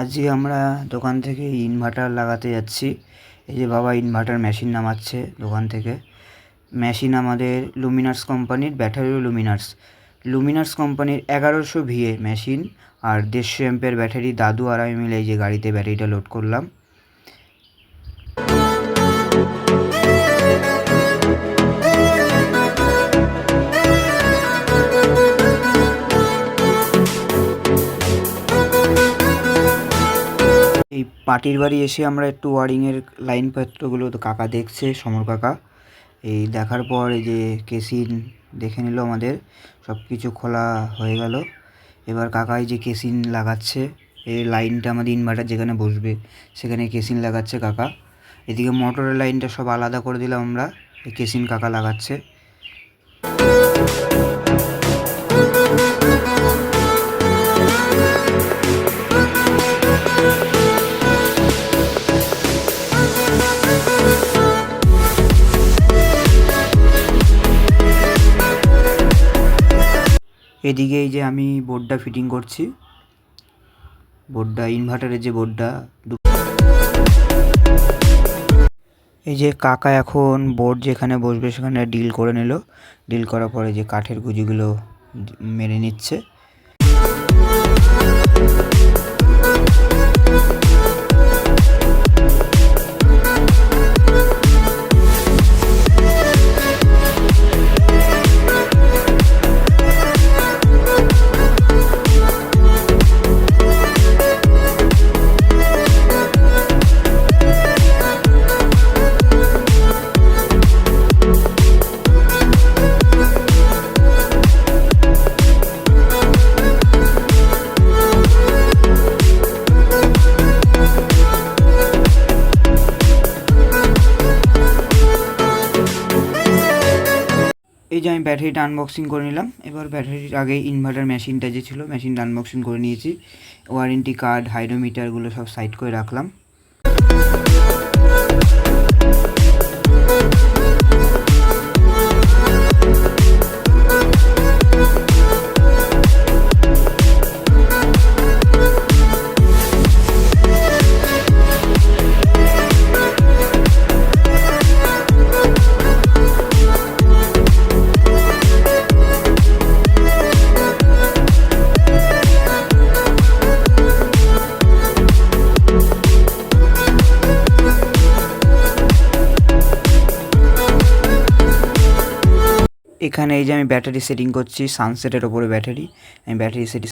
আজকে আমরা দোকান থেকে ইনভার্টার লাগাতে যাচ্ছি। এই যে বাবা ইনভার্টার মেশিন নামাচ্ছে দোকান থেকে। মেশিন আমাদের লুমিনার্স কোম্পানির, ব্যাটারিও লুমিনার্স কোম্পানির 1100 VA মেশিন আর 150 অ্যাম্পের ব্যাটারি। দাদু আর আমি মিলে এই যে গাড়িতে ব্যাটারিটা লোড করলাম। এই পাটির বাড়ি এসে আমরা একটু ওয়ারিংয়ের লাইনপত্রগুলো তো কাকা দেখছে, সমর কাকা। এই দেখার পর এই যে কেসিন দেখে নিল, আমাদের সব কিছু খোলা হয়ে গেল। এবার কাকা এই যে কেসিন লাগাচ্ছে, এই লাইনটা আমাদের ইনভার্টার যেখানে বসবে সেখানে কেসিন লাগাচ্ছে কাকা। এদিকে মোটরের লাইনটা সব আলাদা করে দিলাম আমরা, এই কেসিন কাকা লাগাচ্ছে। এদিকে এই যে আমি বোর্ডটা ফিটিং করছি, বোর্ডটা ইনভার্টারের যে বোর্ডটা। এই যে কাকা এখন বোর্ড যেখানে বসবে সেখানে ডিল করে নিল। ডিল করার পরে যে কাঠের গুজিগুলো মেরে নিচ্ছে। এই যে আমি ব্যাটারিটা আনবক্সিং করে নিলাম। এবার ব্যাটারির আগে ইনভার্টার মেশিনটা যে ছিল, মেশিনটা আনবক্সিং করে নিয়েছি। ওয়ারেন্টি কার্ড, হাইড্রোমিটারগুলো সব সাইড করে রাখলাম। এখানে এই যে আমি ব্যাটারি সেটিং করছি, সানসেটের ওপরে ব্যাটারি। আমি ব্যাটারি সেটিং